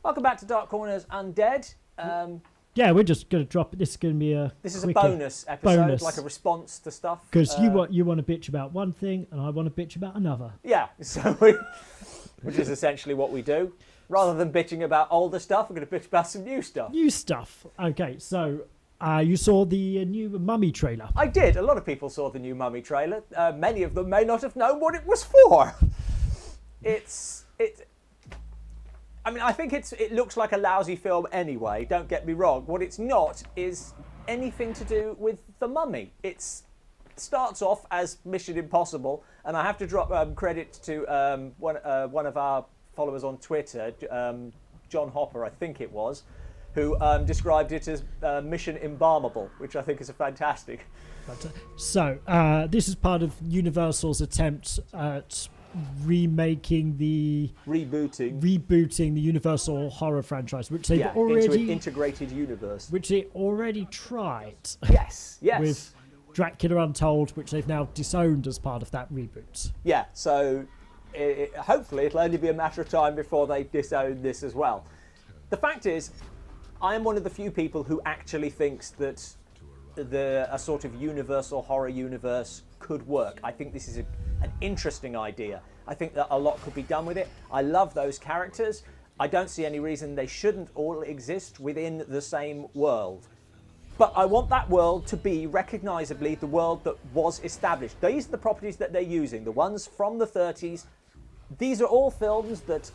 Welcome back to Dark Corners Undead. Yeah, we're just going to drop it. This is going to be a This is a bonus episode, like a response to stuff. Because you want to bitch about one thing, and I want to bitch about another. Yeah, which is essentially what we do. Rather than bitching about older stuff, we're going to bitch about some new stuff. New stuff. Okay, so you saw the new Mummy trailer. I did. A lot of people saw the new Mummy trailer. Many of them may not have known what it was for. I think it looks like a lousy film anyway, don't get me wrong. What it's not is anything to do with the Mummy. It starts off as Mission Impossible, and I have to drop credit to one of our followers on Twitter, John Hopper, I think it was, who described it as Mission Embalmable, which I think is a fantastic. So, this is part of Universal's attempt at rebooting the Universal horror franchise, which they've already into an integrated universe, which they already tried. Yes, with Dracula Untold, which they've now disowned as part of that reboot. Yeah, so hopefully it'll only be a matter of time before they disown this as well. The fact is, I am one of the few people who actually thinks that a sort of Universal horror universe could work. I think this is an interesting idea. I think that a lot could be done with it. I love those characters. I don't see any reason they shouldn't all exist within the same world. But I want that world to be recognisably the world that was established. These are the properties that they're using, the ones from the 30s. These are all films that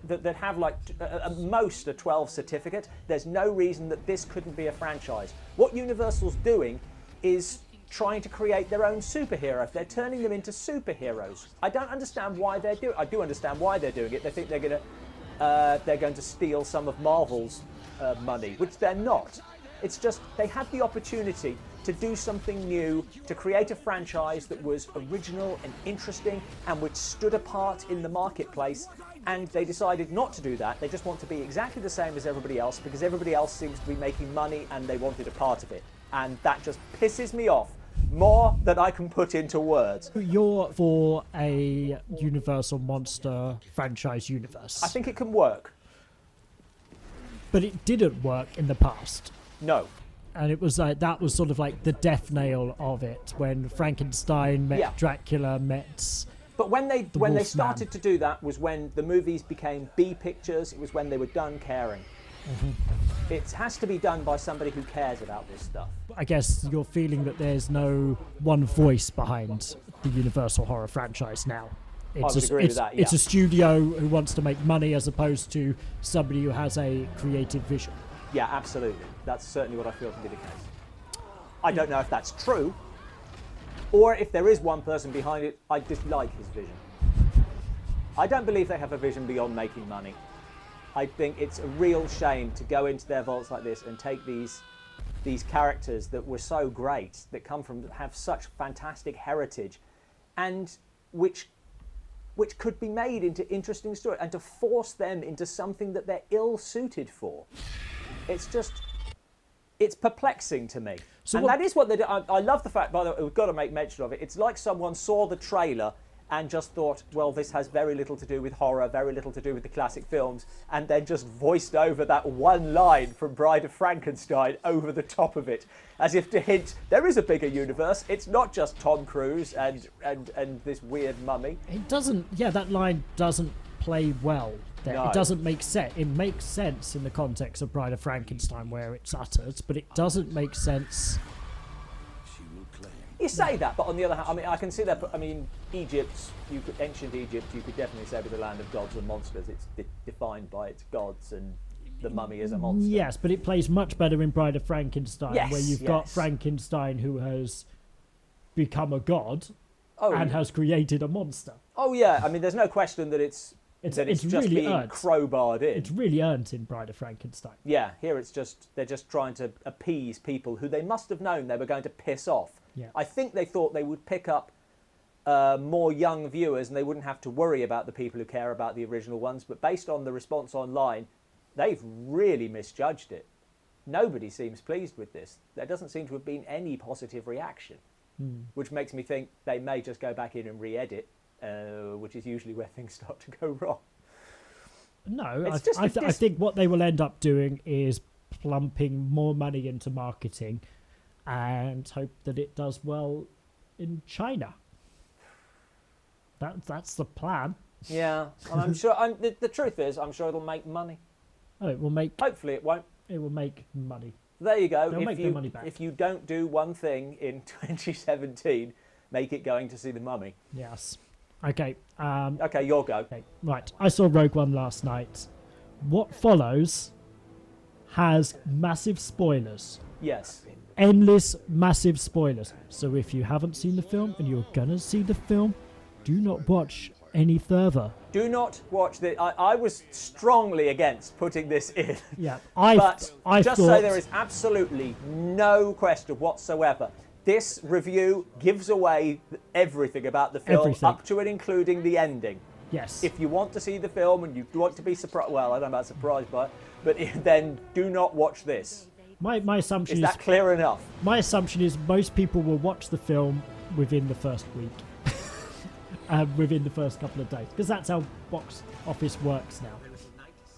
that have like at most a 12 certificate. There's no reason that this couldn't be a franchise. What Universal's doing is trying to create their own superheroes. They're turning them into superheroes. I don't understand why they're doing it. I do understand why they're doing it. They think they're going to steal some of Marvel's money, which they're not. It's just they had the opportunity to do something new, to create a franchise that was original and interesting and which stood apart in the marketplace, and they decided not to do that. They just want to be exactly the same as everybody else because everybody else seems to be making money and they wanted a part of it. And that just pisses me off more than I can put into words. You're for a Universal monster franchise universe. I think it can work. But it didn't work in the past. No. And it was like, that was sort of like the death nail of it, when Frankenstein met Dracula, met... But when they started to do that was when the movies became B pictures. It was when they were done caring. Mm-hmm. It has to be done by somebody who cares about this stuff. I guess you're feeling that there's no one voice behind the Universal horror franchise now. I would agree with that, yeah. It's a studio who wants to make money as opposed to somebody who has a creative vision. Yeah, absolutely. That's certainly what I feel to be the case. I don't know if that's true, or if there is one person behind it, I dislike his vision. I don't believe they have a vision beyond making money. I think it's a real shame to go into their vaults like this and take these characters that were so great, that have such fantastic heritage, and which could be made into interesting stories, and to force them into something that they're ill-suited for. It's perplexing to me. That is what they do. I love the fact, by the way, we've got to make mention of it. It's like someone saw the trailer and just thought, well, this has very little to do with horror, very little to do with the classic films, and then just voiced over that one line from Bride of Frankenstein over the top of it, as if to hint, there is a bigger universe. It's not just Tom Cruise and this weird mummy. It doesn't, that line doesn't play well there. No. It doesn't make sense. It makes sense in the context of Bride of Frankenstein where it's uttered, but it doesn't make sense. You say that, but on the other hand, I can see that. Ancient Egypt, you could definitely say was the land of gods and monsters. It's defined by its gods, and the mummy is a monster. Yes, but it plays much better in Bride of Frankenstein, where you've got Frankenstein who has become a god and has created a monster. Oh yeah, there's no question that it's just really being crowbarred in. It's really earned in Bride of Frankenstein. Yeah, here they're just trying to appease people who they must have known they were going to piss off. Yeah. I think they thought they would pick up more young viewers and they wouldn't have to worry about the people who care about the original ones. But based on the response online, they've really misjudged it. Nobody seems pleased with this. There doesn't seem to have been any positive reaction, which makes me think they may just go back in and re-edit, which is usually where things start to go wrong. No, It's just I think what they will end up doing is plumping more money into marketing and hope that it does well in China. That's the plan. Yeah, and I'm sure. The truth is, I'm sure it'll make money. Oh, it will make. Hopefully, it won't. It will make money. There you go. They'll make their money back. If you don't do one thing in 2017, make it going to see the Mummy. Yes. Okay. Okay, your go. Okay. Right. I saw Rogue One last night. What follows has massive spoilers. Yes. Endless, massive spoilers. So if you haven't seen the film and you're gonna see the film, do not watch any further. Do not watch this. I was strongly against putting this in. Yeah, I thought, say there is absolutely no question whatsoever. This review gives away everything about the film, up to and including the ending. Yes. If you want to see the film and you want to be surprised, well, I don't know about surprised by it, but then do not watch this. My assumption is that clear enough? My assumption is most people will watch the film within the first week. Within the first couple of days, because that's how box office works now.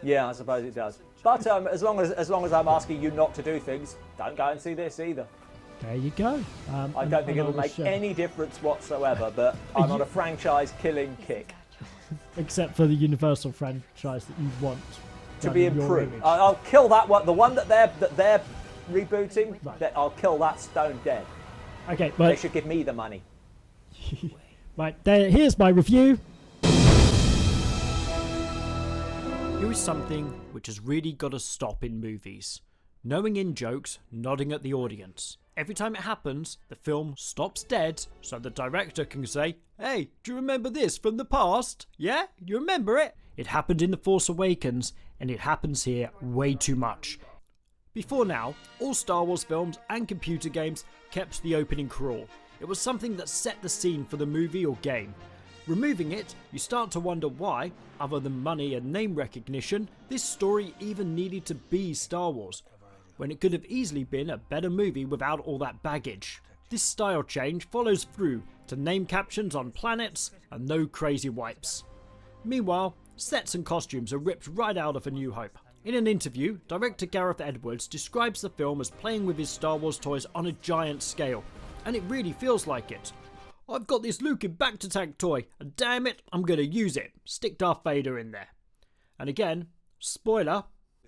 Yeah, I suppose it does. But as long as I'm asking you not to do things, don't go and see this either. There you go. I don't think it'll make any difference whatsoever. But I'm on a franchise killing kick. Except for the Universal franchise that you want to be improved. I'll kill that one. The one that they're rebooting. Right. I'll kill that stone dead. Okay, but they should give me the money. Right, here's my review. Here is something which has really got to stop in movies. Knowing in jokes, nodding at the audience. Every time it happens, the film stops dead so the director can say, "Hey, do you remember this from the past? Yeah? You remember it?" It happened in The Force Awakens, and it happens here way too much. Before now, all Star Wars films and computer games kept the opening crawl. It was something that set the scene for the movie or game. Removing it, you start to wonder why, other than money and name recognition, this story even needed to be Star Wars, when it could have easily been a better movie without all that baggage. This style change follows through to name captions on planets and no crazy wipes. Meanwhile, sets and costumes are ripped right out of A New Hope. In an interview, director Gareth Edwards describes the film as playing with his Star Wars toys on a giant scale. And it really feels like it. I've got this Luke in Bacta-Tank toy, and damn it, I'm going to use it. Stick Darth Vader in there. And again, spoiler,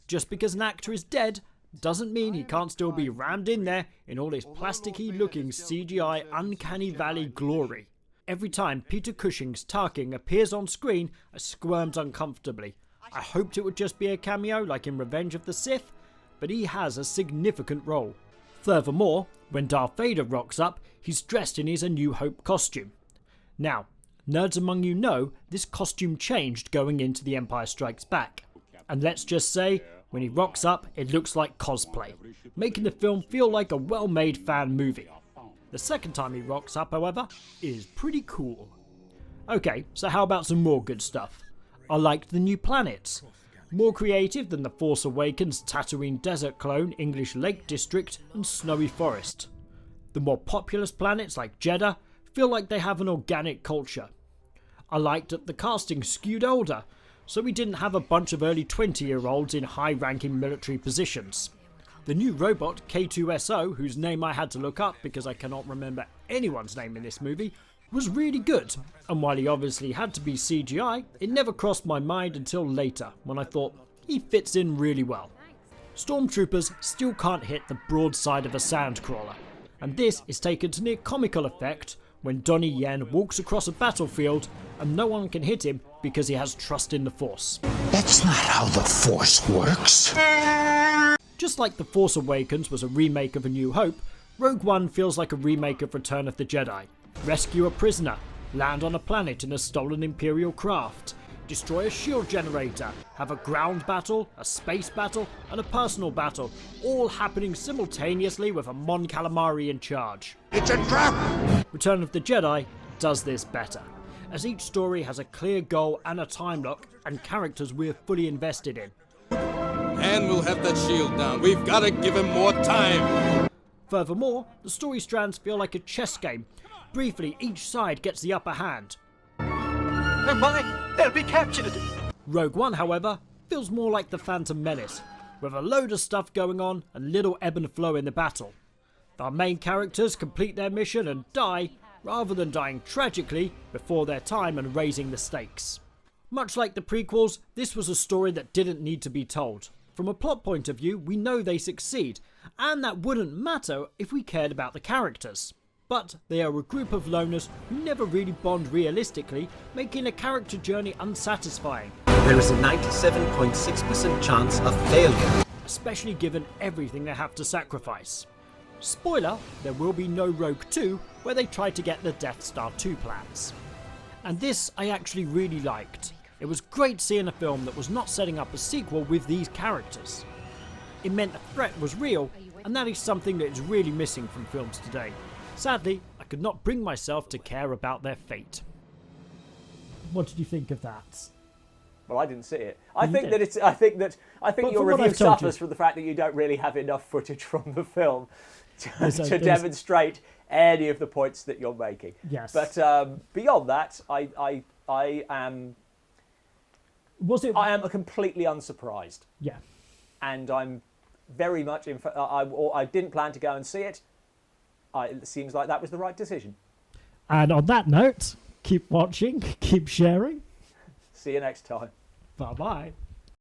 just because an actor is dead doesn't mean he can't still be rammed in there in all his plasticky looking CGI Uncanny Valley glory. Every time Peter Cushing's Tarkin appears on screen, I squirmed uncomfortably. I hoped it would just be a cameo like in Revenge of the Sith, but he has a significant role. Furthermore, when Darth Vader rocks up, he's dressed in his A New Hope costume. Now, nerds among you know this costume changed going into The Empire Strikes Back. And let's just say, when he rocks up, it looks like cosplay, making the film feel like a well-made fan movie. The second time he rocks up, however, is pretty cool. Okay, so how about some more good stuff? I liked the new planets. More creative than The Force Awakens' Tatooine desert clone, English Lake District, and Snowy Forest. The more populous planets like Jeddah feel like they have an organic culture. I liked that the casting skewed older, so we didn't have a bunch of early 20-year-olds in high-ranking military positions. The new robot, K2SO, whose name I had to look up because I cannot remember anyone's name in this movie, was really good, and while he obviously had to be CGI, it never crossed my mind until later, when I thought, he fits in really well. Stormtroopers still can't hit the broad side of a sandcrawler, and this is taken to near comical effect when Donnie Yen walks across a battlefield and no one can hit him because he has trust in the Force. That's not how the Force works. Just like The Force Awakens was a remake of A New Hope, Rogue One feels like a remake of Return of the Jedi. Rescue a prisoner, land on a planet in a stolen Imperial craft, destroy a shield generator, have a ground battle, a space battle, and a personal battle, all happening simultaneously with a Mon Calamari in charge. It's a trap! Return of the Jedi does this better, as each story has a clear goal and a time lock, and characters we're fully invested in. And we'll have that shield down. We've got to give him more time. Furthermore, the story strands feel like a chess game. Briefly, each side gets the upper hand. Oh my! They'll be captured! Rogue One, however, feels more like the Phantom Menace, with a load of stuff going on and little ebb and flow in the battle. Our main characters complete their mission and die, rather than dying tragically before their time and raising the stakes. Much like the prequels, this was a story that didn't need to be told. From a plot point of view, we know they succeed, and that wouldn't matter if we cared about the characters. But they are a group of loners who never really bond realistically, making a character journey unsatisfying. There is a 97.6% chance of failure, especially given everything they have to sacrifice. Spoiler, there will be no Rogue 2 where they try to get the Death Star 2 plans. And this I actually really liked. It was great seeing a film that was not setting up a sequel with these characters. It meant the threat was real, and that is something that is really missing from films today. Sadly, I could not bring myself to care about their fate. What did you think of that? Well, I didn't see it. I think did. your from what review I've told suffers you- from the fact that you don't really have enough footage from the film There's to demonstrate any of the points that you're making. Yes. But beyond that, I am completely unsurprised, Yeah. and I'm very much I didn't plan to go and see it. It seems like that was the right decision. And on that note, keep watching, keep sharing. See you next time. Bye-bye.